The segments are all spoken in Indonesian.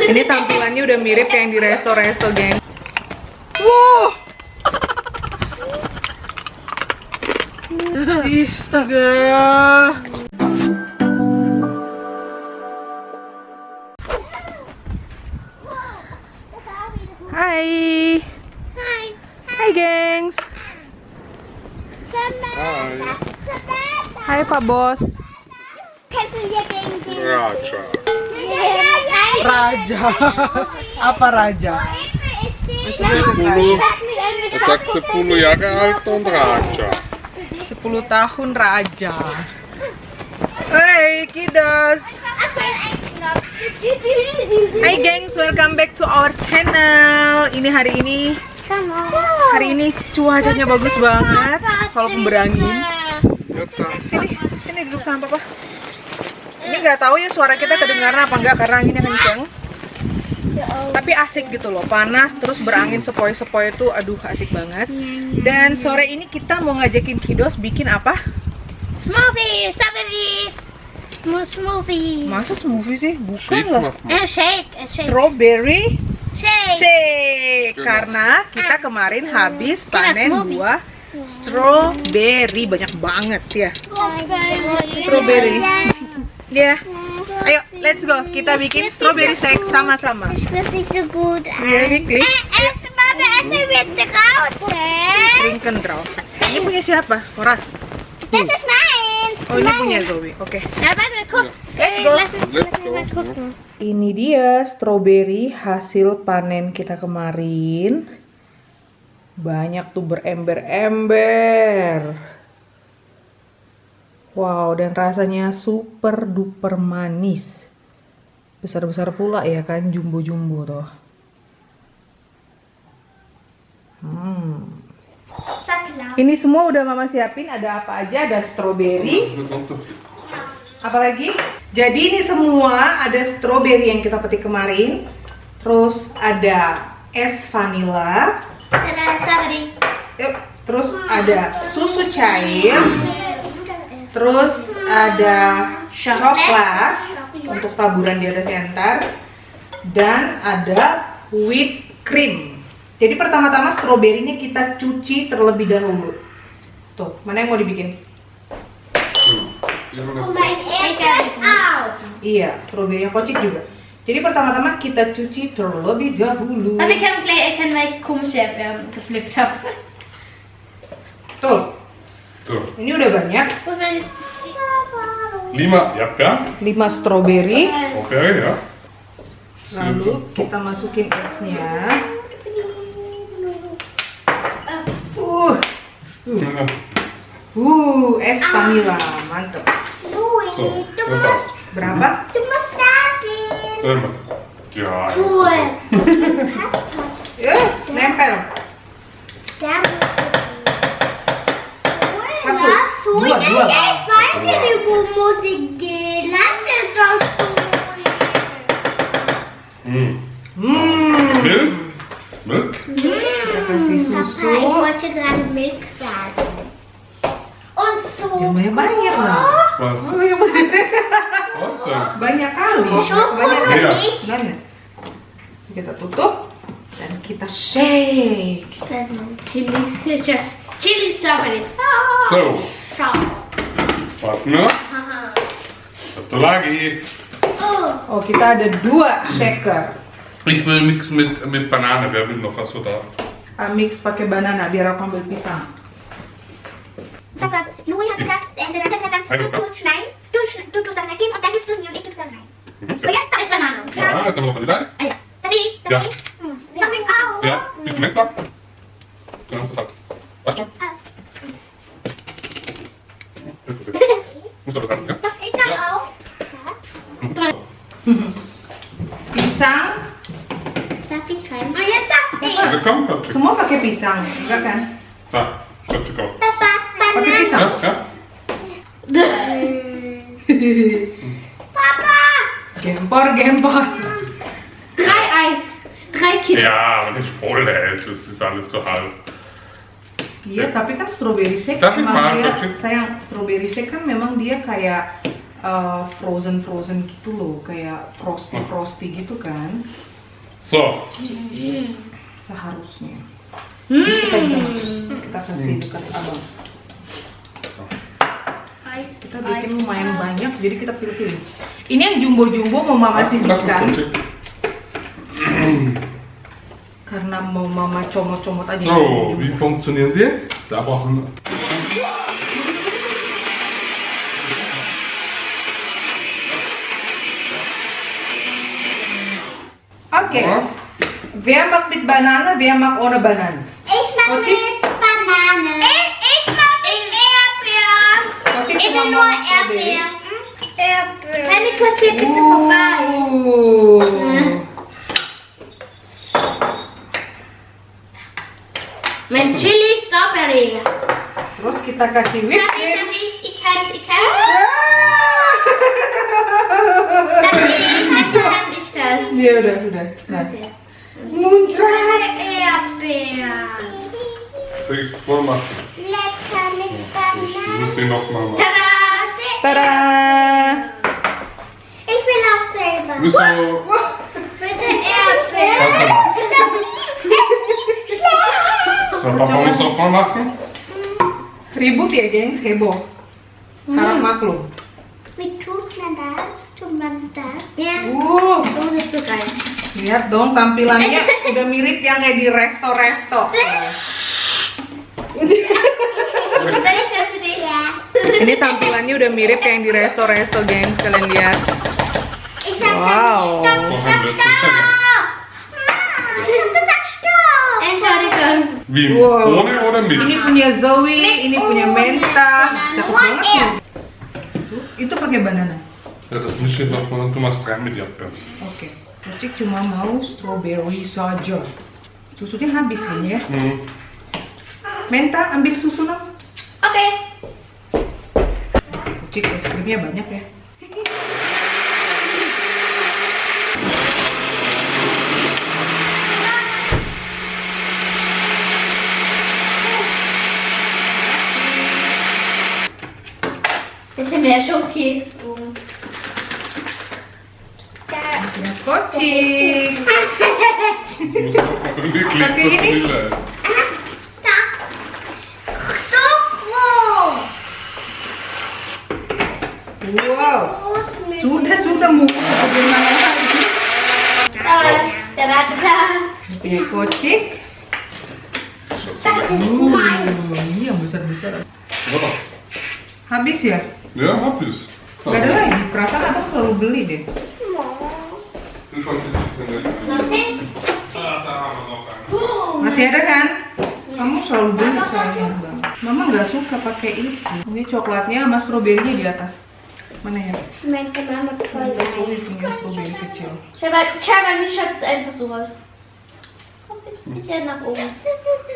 Ini tampilannya udah mirip yang di resto-resto, geng. Wow. Ih, astaga. Hai. Hai, gengs. Hai. Hai, Pak Bos. Raja. Raja. Apa raja? 10, er sagt 10 Jahre alt und Raja. 10 tahun raja. Hey, kiddos. Hai, gengs. Welcome back to our channel. Hari ini cuacanya bagus banget. Walaupun berangin. Sini duduk sama papa. Ini nggak tahu ya suara kita kedengaran apa enggak karena anginnya kenceng. Tapi asik gitu loh, panas terus berangin sepoi-sepoi itu, aduh asik banget. Dan sore ini kita mau ngajakin kiddos bikin apa? Smoothie, strawberry smoothie. Masa smoothie sih? Bukan lah. Shake. Strawberry Shake. shake. Karena kita kemarin habis panen buah strawberry banyak banget ya. Strawberry. Ya. Ayo, let's go. Kita bikin strawberry shake sama-sama. Das ist nicht so gut. Ja, wirklich? Essen wir draußen. Trinken draus. Ini punya siapa? Horas. Das ist meins. Oh, ini punya Zoe. Oke. Ja, warte, guck. Let's go. Let's go. Gucken. Ini dia strawberry hasil panen kita kemarin. Banyak tuh berember-ember. Wow, dan rasanya super duper manis. Besar-besar pula ya kan, jumbo-jumbo tuh. Ini semua udah mama siapin, ada apa aja? Ada strawberry. Apalagi? Jadi ini semua ada strawberry yang kita petik kemarin. Terus ada es vanilla. Ada strawberry. Yuk, terus ada susu cair. Terus ada coklat untuk taburan di atasnya ntar. Dan ada whipped cream. Jadi pertama-tama stroberinya kita cuci terlebih dahulu. Tuh, mana yang mau dibikin? Iya, stroberinya kocik juga. Jadi pertama-tama kita cuci terlebih dahulu. Aber ich kann welche komische geflippt habe. Tuh, Tuh. ini udah banyak. 5, ya? 5 stroberi. Oke, ya. Lalu kita masukin esnya. Es vanilla, mantep. So, lepas. Berapa? Du musst dahin. Ja. Cool. Nempel. Dua. Ich weiß nicht, wo muss ich gehen. Lass mir doch Milk? Milk? Kita kasih susu. Ich wollte gerade Milch sagen. Und so. Ya banyak lah. Was? Was denn? Banyak kali. Iya. Banyak. Kita tutup dan kita shake. Das ist Chili Strawberry. So, Schau. warten wir. Satu lagi. Oh, kita ada 2 shaker. Ich will mixen mit Banane. Wer will noch was so da? Mix pakai banana biar aku ambil pisang. Papa, Louis hat gesagt, du tust schneiden, du tust das weggeben und dann gibst du es mir und ich gib's dann rein. Zuerst da ist Banane. Ja, jetzt haben wir noch eine Leid. Darf ich? Ja. Darf ich auch? Ja, bisschen wegpacken. Dann hast du es halt. Weißt du? Muss aber sein, ja? Darf ich dann auch? Pisang. Darf ich rein? Und jetzt darf ich. Ja, komm, komm. Semua pakai pisang, enggak kan? Da, Stückchen drauf. Papa, Pakai Banane. pisang. Ja, ja. Papa! Gempor. 3 Eis. 3 Kilo. Ja, aber nicht voll, ey. Es ist alles so halb. Iya, tapi kan strawberry shake Tapi memang mahal, dia, kecil. sayang, strawberry shake kan memang dia kayak frozen gitu loh, kayak frosty gitu kan. So, Seharusnya. Kita kasih dekat abang. Kita bikin lumayan banyak, jadi kita pilih-pilih. Ini yang jumbo mau mama das ist sisihkan Kochik. karena mau mama comot-comot aja. So, wie funktionieren die? Da brauchen wir. Oke. Wer mag mit Banane, wer mag ohne Banane? Ich mag Kochik? mit Banane. Ich mag mit Erdbeeren. Kochik Ich cuma will mau nur strawberry. Erdbeeren. Wenn die Kochik bitte vorbei. Mit Chili Strawberry. Terus kita kasih whipped cream. Ich kann. Kann ich das? Ya udah. Nah, muncrat. Erdbeeren. Fix voll machen. Lecker mit Ich Banane. muss sie noch mal machen. Tada! Tada. Ich will auch selber. Bist du. Bitte Erdbeeren. So, Papa muss auch mal machen. Ribut ya, gengs, heboh. Harap maklum. Wie tut man das? Ja. So ist es rein. Lihat dong tampilannya udah mirip yang kayak di resto-resto. Soll ich das für dich? Ja. Ini tampilannya udah mirip kayak yang di resto-resto, gengs. Kalian lihat. Ich sag Wow. Wohin willst du sagen? Ich hab gesagt Stopp. Entschuldigung. Wie? Wow. Ohne oder mit? Ini punya Zoe, ini punya Menta. Cakep banget sih. Itu pakai banana. Ja, das mische ich noch mal und du machst rein mit Erdbeeren. Oke. Kucing cuma mau strawberry saja. Susunya habis kayaknya ya. Menta, ambil susu dong. Oke. Kucing es krimnya banyak ya. Bisschen mehr Schoki. Ya, kucing. Du musst auch mal wirklich Pakai zur ini? Brille. Wow. Sudah mau bagaimana lagi? Punya kucing. Ini yang besar-besar. Warte. Habis ya? Ja, hab ich's. Gak ada lagi. Perasaan abang selalu beli deh. Ich wollte nicht. Da haben wir noch einen. Masih ada kan? Kamu selalu beli sayang banget. Mama nggak suka pakai itu. Ini coklatnya sama stroberinya di atas. Mana ya? Schmeckt immer noch voll Ini leicht. punya stroberi kecil. Schau mal, ich hab einfach sowas. Kommt ein bisschen nach oben.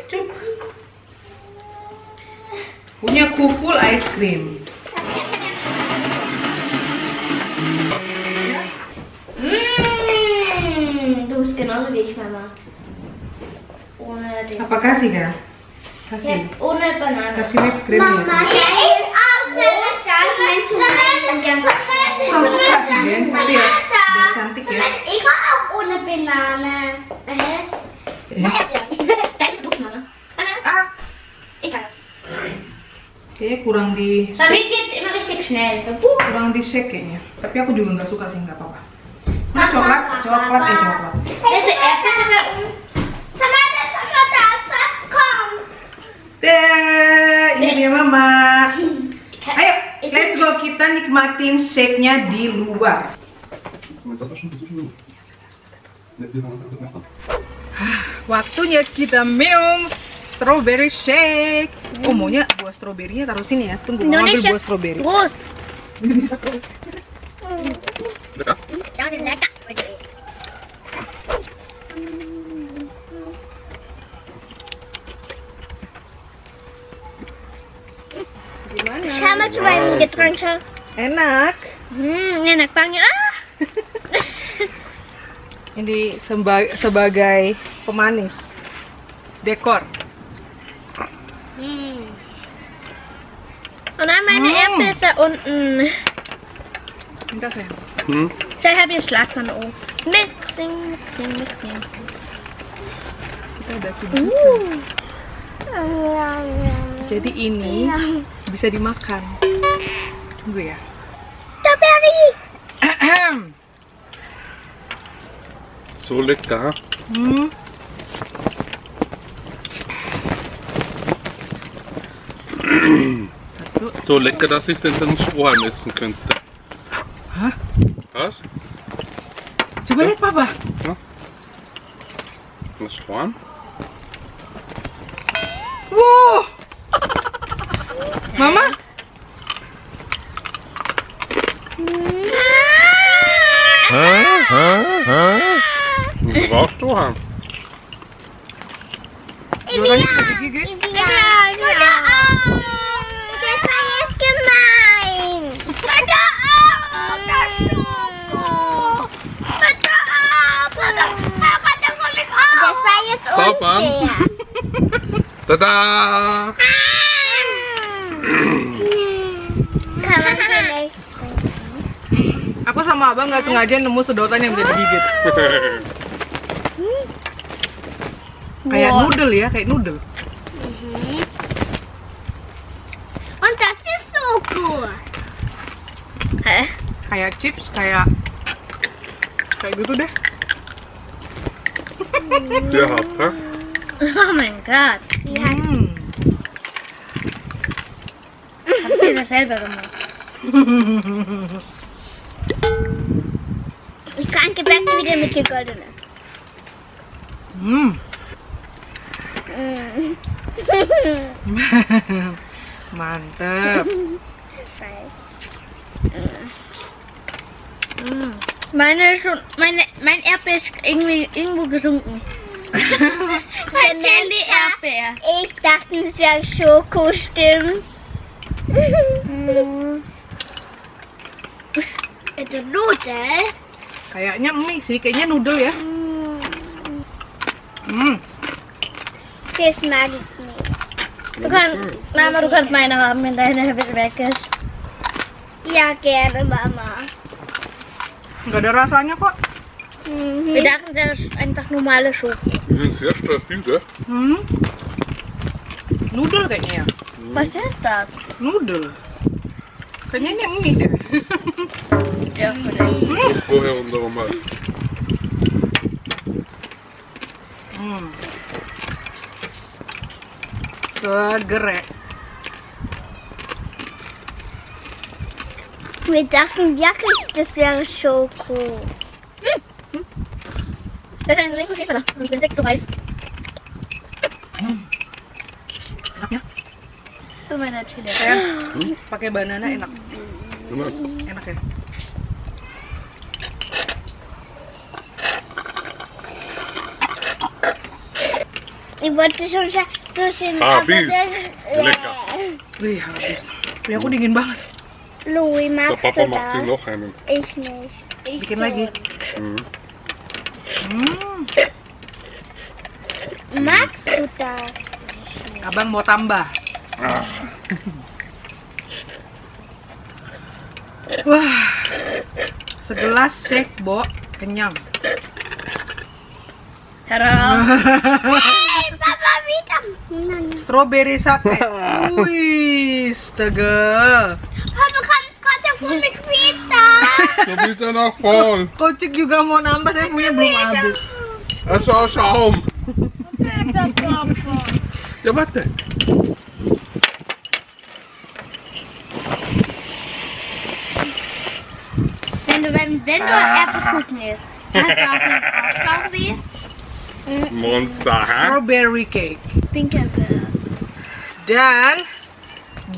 Cuk. Punya Kuful ice cream. Du bist genauso wie ich, Mama. Ohne den. Apa kasih kan? Kasih. Ja, ohne Banane. Kasih whipped cream ya. der ist auch so das Kurang suka sih gengs, tapi ya biar cantik ya. Ich war auch ohne Banane. Da ist Druck, Mama. Ah, Ich kann das. kayaknya kurang di Damit geht's immer richtig schnell. kurang di shake kayaknya. Tapi aku juga nggak suka sih, nggak apa-apa. Nah, coklat. Das ist Erdbeere Samantha, komm. Ini punya mama. Ayo, let's go, kita nikmatin shake-nya di luar. Waktunya kita minum strawberry shake. Oh, maunya buah stroberinya taruh sini ya. Tunggu, mau ambil buah stroberi. Groß. Ja, lecker. Gimana? Schau mal zu meinem Getränk. Schau. Enak. Enak banget. Ah. Ini sebagai pemanis. Dekor. Und dann meine Erdbeere da unten. Minta sayang. Hm? Saya habe hier Schlagsahne oben. Mixing. Kita udah tidur. Jadi ini bisa dimakan. Tunggu ya. Strawberry. So lecker. Satu. So lecker, dass ich den Strohhalm essen könnte. Hah? Was? Coba lihat papa. Ein Strohhalm? Wow. Mama? Du brauchst Strohhalm. Jualannya pakai gigi. Hör auf. Das war jetzt gemein. Hör auf. Das Schoko. Hör auf. Hör davon mich auf. Das war jetzt Papa. unfair. Tada! Kann man vielleicht. Aku sama abang nggak sengaja nemu sedotan yang bisa digigit. Kayak noodle ya, kayak noodle. Und das ist so gut. Kayak chips, kayak gitu deh. Sehr hart, ne? Oh mein Gott. Hmm. Habt ihr das selber gemacht? Ich tranke besser wieder mit der goldenen. Mantep. Mein Erdbeer ist irgendwie irgendwo gesunken. Mein Candy Erdbeer. Ich dachte, es wäre Schoko, stimmt's? Itu Nudel. Kayaknya mie sih, kayaknya noodle ya. Das mag ich nicht. Du kannst meine haben, wenn deine Hälfte weg ist. Ja, gerne, Mama. Nggak ada rasanya kok. Wir dachten, das ist einfach normale Schoko. Die sind sehr stabil, gell? Noodle kayaknya ya. Was ist das? Noodle. Kayaknya ini mie deh. Ja, Vorher und nochmal. Seger ya. Wir dachten wirklich, das wäre Schoko. Das ist ein Lecker, das ist so heiß. Enaknya. Du meine Chili. Sayang, pakai banana enak. Enak. Enak ya. Ich wollte schon sagen, Habis. Lecker. Wih, habis. Wih, aku dingin banget. Louis, Der magst Papa du macht sich das? noch einen. Ich nicht. Ich Bikin schon. lagi. Magst du das? Abang mau tambah. Wah, segelas shake, Bo. Kenyang. Haram. Hey, Papa, wieder. Nein. Strawberry sake. Wih, astaga. Papa, kommt er von mich wieder? So bist du noch voll. Kocik juga mau nambah, tapi punya belum habis. Es ist Schaum. Ja, warte. Wenn du Erdbeerkuchen isst, hast du auch einen Arschbauch wie Monster, hä? Strawberry cake. Pinkelbeer. Dan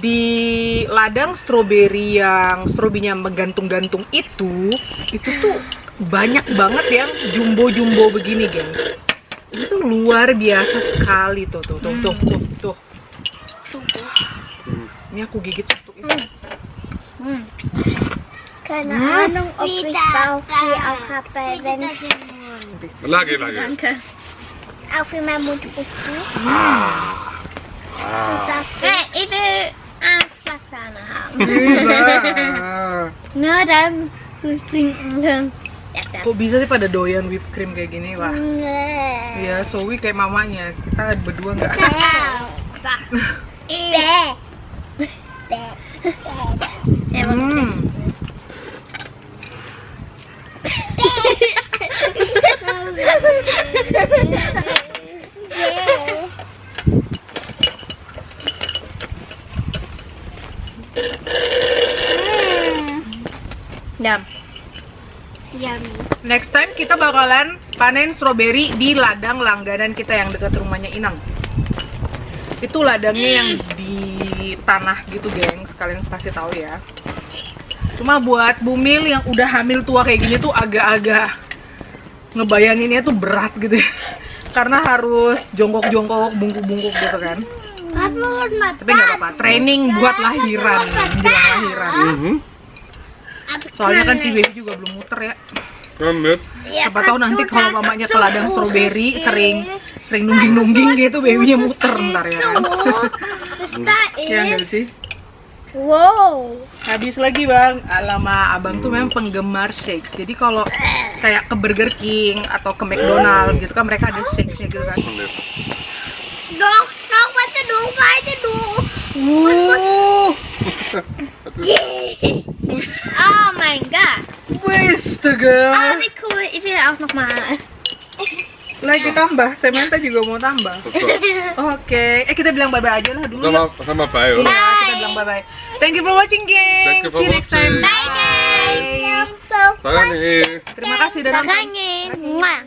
di ladang stroberi yang strobinya menggantung-gantung itu tuh banyak banget yang jumbo-jumbo begini, guys. Ini tuh luar biasa sekali tuh. Ini aku gigit satu itu. Keine Ahnung, ob ich Bauchweh auch habe, wenn ich Lagi. Danke. auch in meinem Mund ist. Ich will Schlagsahne haben. Gila. Nur dann Kok bisa sih pada doyan whipped cream kayak gini, wah. Iya, Zoe kayak mamanya. Kita berdua nggak. Hmm. Next time kita bakalan panen strawberry di ladang langganan kita yang dekat rumahnya Inang. Itu ladangnya yang di tanah gitu, geng. Sekalian pasti tahu ya. Cuma buat Bumil yang udah hamil tua kayak gini tuh agak-agak ngebayanginnya tuh berat gitu ya. Karena harus jongkok-jongkok, bungkuk-bungkuk gitu kan. Tapi nggak apa-apa, training buat lahiran, menjelang lahiran. Soalnya kan si baby juga belum muter ya. Siapa tahu nanti kalau mamanya ke ladang strawberry sering nungging-nungging gitu, babynya muter ntar ya kan. Ya nggak sih? Wow. Habis lagi bang, lama abang tuh memang penggemar shakes. Jadi kalau kayak ke Burger King atau ke McDonald gitu kan mereka ada shakesnya gitu kan. Dong, what to do? Why to do? Oh my god. Wis tega. Wie cool, ich will auch noch mal. Lagi tambah, Samantha juga mau tambah. Oke, kita bilang bye-bye aja lah dulu ya. Sama bye. Iya, kita bilang bye-bye. Thank you for watching, geng. Thank you for See you next time. watching. Bye. Sarangi. Terima kasih udah nonton. Sarangi. Mwah.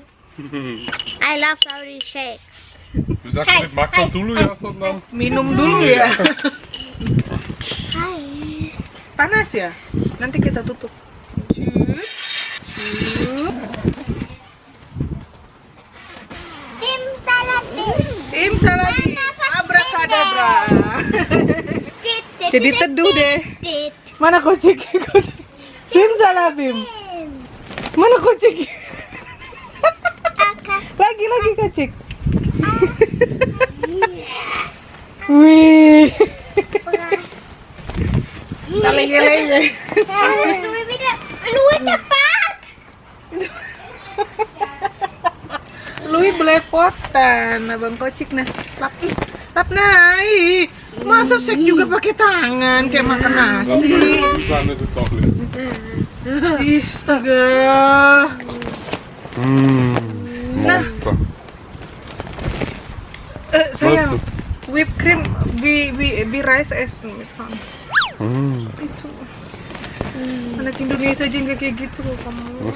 I love strawberry shake. Du sagst nicht, mag doch dulu ya, sondern Minum dulu ya. Panas ya? Nanti kita tutup. Cup. Simsalabim. Abrakadabra. Jadi teduh deh. Mana kucing? Simsalabim. Mana kucing? Lagi kucing. Wih. Lenge-lenge. Lu cepat. Lui belepotan, abang kocik nah. Lap naik. Masa sek juga pakai tangan kayak makan nasi. Susanne ist doch nicht. Ih, astaga. Monster. Sayang, whipped cream be rice as itu. Anak Indonesia aja nggak kayak gitu loh kamu.